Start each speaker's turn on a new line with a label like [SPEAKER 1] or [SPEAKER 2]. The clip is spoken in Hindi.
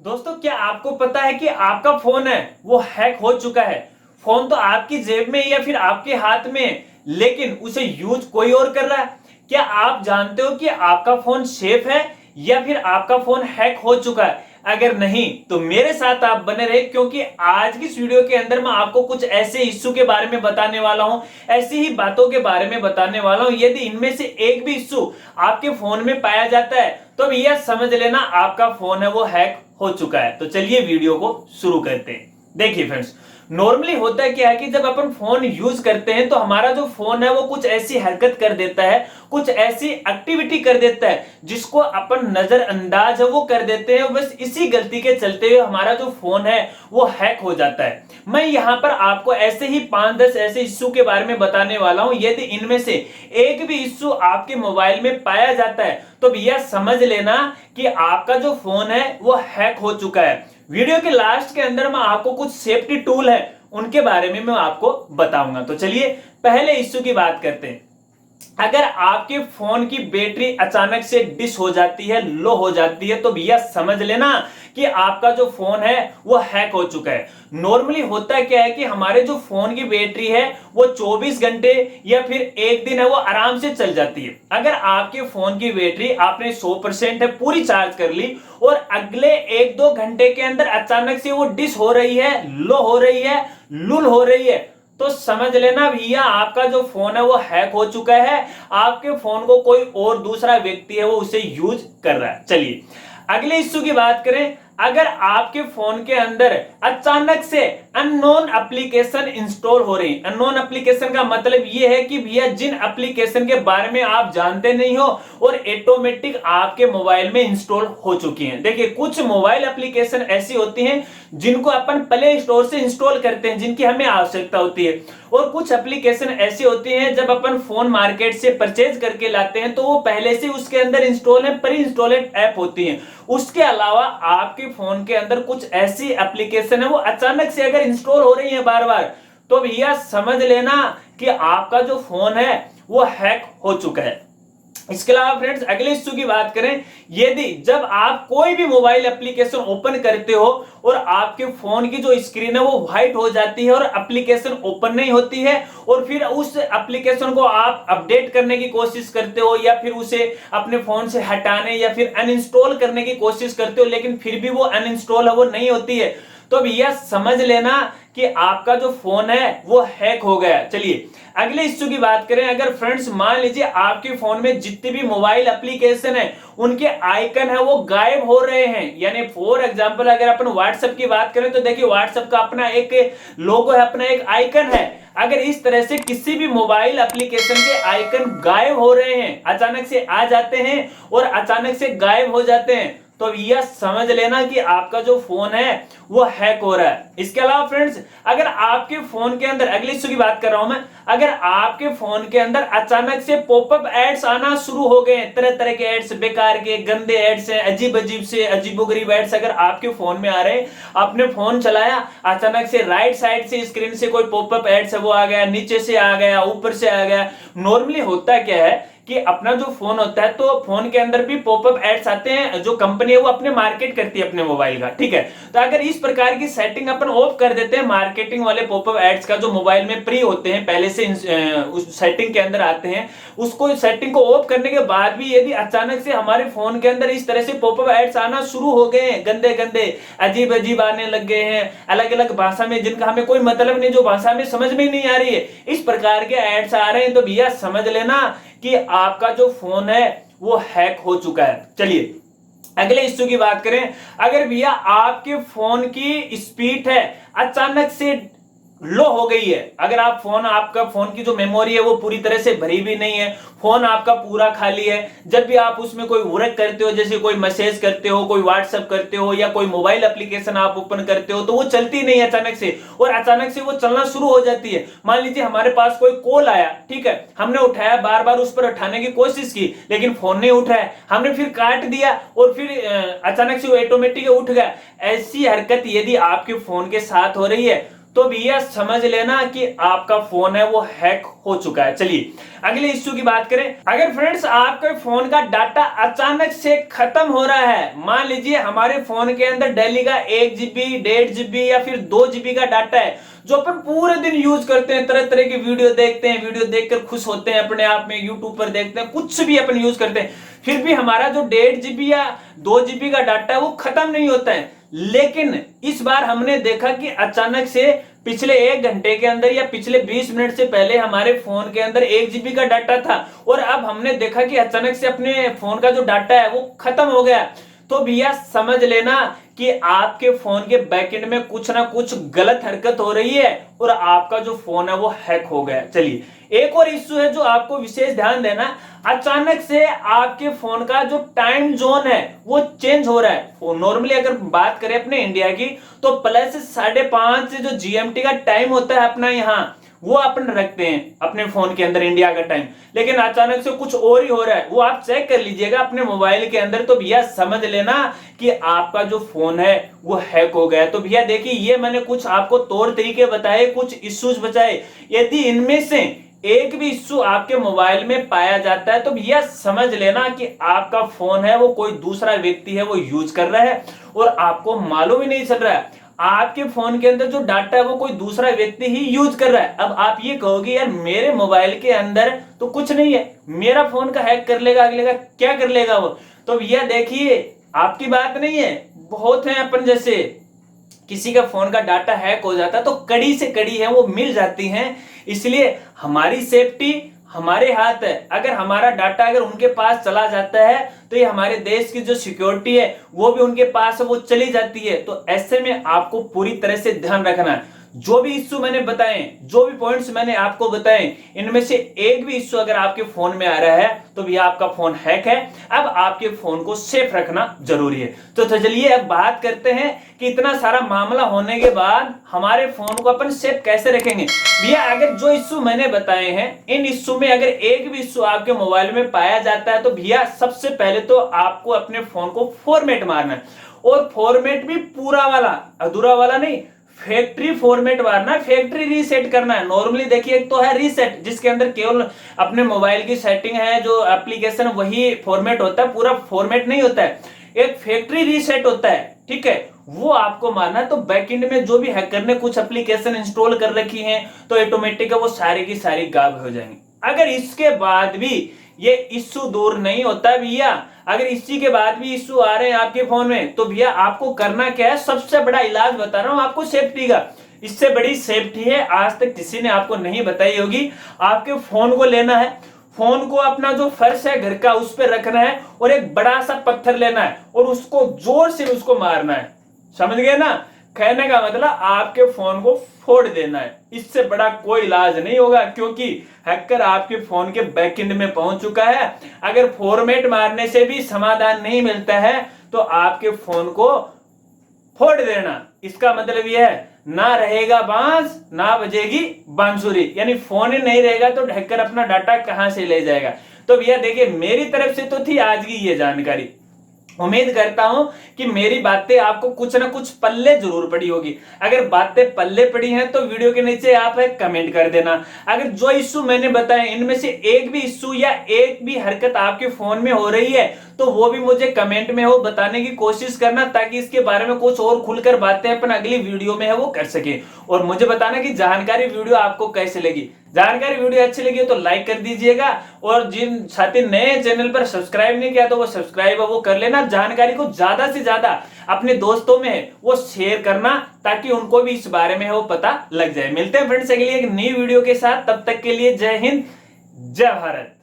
[SPEAKER 1] दोस्तों, क्या आपको पता है कि आपका फोन है वो हैक हो चुका है। फोन तो आपकी जेब में या फिर आपके हाथ में है, लेकिन उसे यूज कोई और कर रहा है। क्या आप जानते हो कि आपका फोन सेफ है या फिर आपका फोन हैक हो चुका है? अगर नहीं तो मेरे साथ आप बने रहे, क्योंकि आज की इस वीडियो के अंदर मैं आपको कुछ ऐसे इश्यू के बारे में बताने वाला हूं, ऐसी ही बातों के बारे में बताने वाला हूं। यदि इनमें से एक भी इश्यू आपके फोन में पाया जाता है तो अब यह समझ लेना आपका फोन है वो हैक हो चुका है। तो चलिए वीडियो को शुरू करते हैं। देखिए फ्रेंड्स, नॉर्मली होता है क्या है कि जब अपन फोन यूज करते हैं तो हमारा जो फोन है वो कुछ ऐसी हरकत कर देता है, कुछ ऐसी एक्टिविटी कर देता है जिसको अपन नजरअंदाज है वो कर देते हैं। बस इसी गलती के चलते हुए हमारा जो फोन है वो हैक हो जाता है। मैं यहां पर आपको ऐसे ही 5-10 ऐसे इश्यू के बारे में बताने वाला हूं। यदि इनमें से एक भी इश्यू आपके मोबाइल में पाया जाता है तो भैया समझ लेना कि आपका जो फोन है वो हैक हो चुका है। वीडियो के लास्ट के अंदर मैं आपको कुछ सेफ्टी टूल है उनके बारे में मैं आपको बताऊंगा। तो चलिए पहले इश्यू की बात करते हैं। अगर आपके फोन की बैटरी अचानक से डिस हो जाती है, लो हो जाती है, तो भैया समझ लेना कि आपका जो फोन है वो हैक हो चुका है। नॉर्मली होता क्या है कि हमारे जो फोन की बैटरी है वो 24 घंटे या फिर एक दिन है वो आराम से चल जाती है। अगर आपके फोन की बैटरी आपने 100% है पूरी चार्ज कर ली और अगले 1-2 घंटे के अंदर अचानक से वो डिस हो रही है, लो हो रही है, लुल हो रही है, तो समझ लेना भैया आपका जो फोन है वो हैक हो चुका है। आपके फोन को कोई और दूसरा व्यक्ति है वो उसे यूज कर रहा है। चलिए अगले इश्यू की बात करें। अगर आपके फोन के अंदर अचानक से अननोन एप्लीकेशन इंस्टॉल हो रही, अननोन एप्लीकेशन का मतलब यह है कि भैया जिन एप्लीकेशन के बारे में आप जानते नहीं हो और ऑटोमेटिक आपके मोबाइल में इंस्टॉल हो चुकी हैं। देखिए कुछ मोबाइल एप्लीकेशन ऐसी होती हैं जिनको अपन प्ले स्टोर से इंस्टॉल करते हैं, जिनकी हमें आवश्यकता होती है, और कुछ एप्लीकेशन ऐसी होती हैं जब अपन फोन मार्केट से परचेज करके लाते हैं तो वो पहले से उसके अंदर इंस्टॉल है, प्री इंस्टॉलेड ऐप होती हैं। उसके अलावा आपके फोन के अंदर कुछ ऐसी एप्लीकेशन है वो अचानक से अगर इंस्टॉल हो रही है बार बार, तो भैया समझ लेना कि आपका जो फोन है वो हैक हो चुका है। इसके अलावा फ्रेंड्स अगले इश्यू की बात करें। यदि जब आप कोई भी मोबाइल एप्लीकेशन ओपन करते हो और आपके फोन की जो स्क्रीन है वो व्हाइट हो जाती है और एप्लीकेशन ओपन नहीं होती है, और फिर उस एप्लीकेशन को आप अपडेट करने की कोशिश करते हो या फिर उसे अपने फोन से हटाने या फिर अनइंस्टॉल करने की कोशिश करते हो, लेकिन फिर भी वो अनइंस्टॉल है वो नहीं होती है, तो भैया समझ लेना कि आपका जो फोन है वो हैक हो गया। चलिए अगले इश्यू की बात करें। अगर फ्रेंड्स मान लीजिए आपके फोन में जितने भी मोबाइल एप्लीकेशन है उनके आइकन है वो गायब हो रहे हैं, यानी फॉर एग्जांपल अगर अपन व्हाट्सएप की बात करें तो देखिए व्हाट्सएप का अपना एक लोगो है, अपना एक आइकन है। अगर इस तरह से किसी भी मोबाइल एप्लीकेशन के आइकन गायब हो रहे हैं, अचानक से आ जाते हैं और अचानक से गायब हो जाते हैं, तो यह समझ लेना कि आपका जो फोन है वो हैक हो रहा है। इसके अलावा फ्रेंड्स अगर आपके फोन के अंदर, अगली इश्यू की बात कर रहा हूं मैं, अगर आपके फोन के अंदर अचानक से पॉपअप एड्स आना शुरू हो गए, तरह तरह के एड्स, बेकार के गंदे एड्स हैं, अजीब अजीब से अजीबोगरीब एड्स अगर आपके फोन में आ रहे हैं, आपने फोन चलाया, अचानक से राइट साइड से स्क्रीन से कोई पॉपअप एड्स है वो आ गया, नीचे से आ गया, ऊपर से आ गया। नॉर्मली होता क्या है कि अपना जो फोन होता है तो फोन के अंदर भी पॉपअप एड्स आते हैं, जो कंपनी है वो अपने मार्केट करती है अपने मोबाइल का, ठीक है। तो अगर इस प्रकार की सेटिंग अपन ऑफ कर देते हैं, मार्केटिंग वाले पॉपअप एड्स का जो मोबाइल में प्री होते हैं, पहले से उस सेटिंग के अंदर आते हैं, उसको सेटिंग को ऑफ करने के बाद भी यदि अचानक से हमारे फोन के अंदर इस तरह से पॉपअप एड्स आना शुरू हो गए हैं, गंदे गंदे अजीब अजीब आने लग गए हैं, अलग अलग भाषा में, जिनका हमें कोई मतलब नहीं, जो भाषा में समझ में नहीं आ रही है, इस प्रकार के एड्स आ रहे हैं, तो भैया समझ लेना कि आपका जो फोन है वो हैक हो चुका है। चलिए अगले इश्यू की बात करें। अगर भैया आपके फोन की स्पीड है अचानक से लो हो गई है, अगर आप फोन, आपका फोन की जो मेमोरी है वो पूरी तरह से भरी भी नहीं है, फोन आपका पूरा खाली है, जब भी आप उसमें कोई वर्क करते हो, जैसे कोई मैसेज करते हो, कोई व्हाट्सएप करते हो या कोई मोबाइल एप्लीकेशन आप ओपन करते हो, तो वो चलती नहीं अचानक से, और अचानक से वो चलना शुरू हो जाती है। मान लीजिए हमारे पास कोई कॉल आया, ठीक है, हमने उठाया, बार बार उस पर उठाने की कोशिश की लेकिन फोन नहीं उठ रहा है, हमने फिर काट दिया और फिर अचानक से वो ऑटोमेटिक उठ गया। ऐसी हरकत यदि आपके फोन के साथ हो रही है तो भैया समझ लेना कि आपका फोन है वो हैक हो चुका है। चलिए अगले इश्यू की बात करें। अगर फ्रेंड्स आपके फोन का डाटा अचानक से खत्म हो रहा है, मान लीजिए हमारे फोन के अंदर डेली का 1 GB 1.5 GB या फिर 2 GB का डाटा है जो अपन पूरे दिन यूज करते हैं, तरह तरह की वीडियो देखते हैं, वीडियो देखकर खुश होते हैं अपने आप में, यूट्यूब पर देखते हैं, कुछ भी अपन यूज करते हैं, फिर भी हमारा जो 1.5 GB या 2 GB का डाटा है वो खत्म नहीं होता है। लेकिन इस बार हमने देखा कि अचानक से पिछले 1 घंटे के अंदर या पिछले 20 मिनट से पहले हमारे फोन के अंदर 1 GB का डाटा था और अब हमने देखा कि अचानक से अपने फोन का जो डाटा है वो खत्म हो गया। तो भैया समझ लेना कि आपके फोन के बैकएंड में कुछ ना कुछ गलत हरकत हो रही है और आपका जो फोन है वो हैक हो गया। चलिए एक और इश्यू है जो आपको विशेष ध्यान देना, अचानक से आपके फोन का जो टाइम जोन है वो चेंज हो रहा है। नॉर्मली अगर बात करें अपने इंडिया की तो +5:30 जो GMT का टाइम होता है अपना यहाँ, वो अपन रखते हैं अपने फोन के अंदर इंडिया का टाइम, लेकिन अचानक से कुछ और ही हो रहा है, वो आप चेक कर लीजिएगा अपने मोबाइल के अंदर। तो भैया समझ लेना कि आपका जो फोन है वो हैक हो गया। तो भैया देखिए ये मैंने कुछ आपको तौर तरीके बताए, कुछ इश्यूज बताए, यदि इनमें से एक भी इश्यू आपके मोबाइल में पाया जाता है तो भैया समझ लेना कि आपका फोन है वो कोई दूसरा व्यक्ति है वो यूज कर रहा है और आपको मालूम ही नहीं चल रहा है। आपके फोन के अंदर जो डाटा है वो कोई दूसरा व्यक्ति ही यूज कर रहा है। अब आप ये कहोगे यार मेरे मोबाइल के अंदर तो कुछ नहीं है, मेरा फोन का हैक कर लेगा, अगले का क्या कर लेगा वो। तो भैया देखिए आपकी बात नहीं है, बहुत है अपन जैसे किसी का फोन का डाटा हैक हो जाता है तो कड़ी से कड़ी है वो मिल जाती हैं। इसलिए हमारी सेफ्टी हमारे हाथ है। अगर हमारा डाटा अगर उनके पास चला जाता है तो ये हमारे देश की जो सिक्योरिटी है वो भी उनके पास है वो चली जाती है। तो ऐसे में आपको पूरी तरह से ध्यान रखना है। जो भी इश्यू मैंने बताए, जो भी पॉइंट्स मैंने आपको बताए, इनमें से एक भी इश्यू अगर आपके फोन में आ रहा है तो भी आपका फोन हैक है। अब आपके फोन को सेफ रखना जरूरी है। तो चलिए अब बात करते हैं कि इतना सारा मामला होने के बाद हमारे फोन को अपन सेफ कैसे रखेंगे। भैया अगर जो इश्यू मैंने बताए हैं इन इश्यू में अगर एक भी इश्यू आपके मोबाइल में पाया जाता है तो भैया सबसे पहले तो आपको अपने फोन को फॉर्मेट मारना है, और फॉर्मेट भी पूरा वाला, अधूरा वाला नहीं, फैक्ट्री फॉर्मेट मारना, फैक्ट्री रीसेट करना है। नॉर्मली देखिए एक तो है रीसेट जिसके अंदर केवल अपने मोबाइल की सेटिंग है, जो एप्लीकेशन वही फॉर्मेट होता है, पूरा फॉर्मेट नहीं होता है। एक फैक्ट्री रीसेट होता है, ठीक है, वो आपको मारना है। तो बैकएंड में जो भी हैकर ने कुछ एप्लीकेशन इंस्टॉल कर रखी हैं तो ऑटोमेटिक वो सारी की सारी गायब हो जाएंगी। अगर इसके बाद भी ये इश्यू दूर नहीं होता भैया, अगर इसी के बाद भी इश्यू आ रहे हैं आपके फोन में तो भैया आपको करना क्या है, सबसे बड़ा इलाज बता रहा हूं आपको सेफ्टी का। इससे बड़ी सेफ्टी है आज तक किसी ने आपको नहीं बताई होगी। आपके फोन को लेना है, फोन को अपना जो फर्श है घर का उस पर रखना है और एक बड़ा सा पत्थर लेना है और उसको जोर से उसको मारना है। समझ गए ना? कहने का मतलब आपके फोन को फोड़ देना है। इससे बड़ा कोई इलाज नहीं होगा क्योंकि हैकर आपके फोन के बैकएंड में पहुंच चुका है। अगर फॉर्मेट मारने से भी समाधान नहीं मिलता है तो आपके फोन को फोड़ देना। इसका मतलब यह है ना रहेगा बांस ना बजेगी बांसुरी, यानी फोन ही नहीं रहेगा तो हैकर अपना डाटा कहां से ले जाएगा। तो भैया देखिए मेरी तरफ से तो थी आज की ये जानकारी। उम्मीद करता हूं कि मेरी बातें आपको कुछ ना कुछ पल्ले जरूर पड़ी होगी। अगर बातें पल्ले पड़ी हैं तो वीडियो के नीचे आप कमेंट कर देना। अगर जो इश्यू मैंने बताए इनमें से एक भी इश्यू या एक भी हरकत आपके फोन में हो रही है तो वो भी मुझे कमेंट में हो बताने की कोशिश करना, ताकि इसके बारे में कुछ और खुलकर बातें अपन अगली वीडियो में है वो कर सके। और मुझे बताना कि जानकारी वीडियो आपको कैसे लगी। जानकारी वीडियो अच्छी लगी तो लाइक कर दीजिएगा, और जिन साथी नए चैनल पर सब्सक्राइब नहीं किया तो वो सब्सक्राइब वो कर लेना। जानकारी को ज्यादा से ज्यादा अपने दोस्तों में वो शेयर करना ताकि उनको भी इस बारे में वो पता लग जाए। मिलते हैं फ्रेंड्स अगली एक नई वीडियो के साथ, तब तक के लिए जय हिंद जय भारत।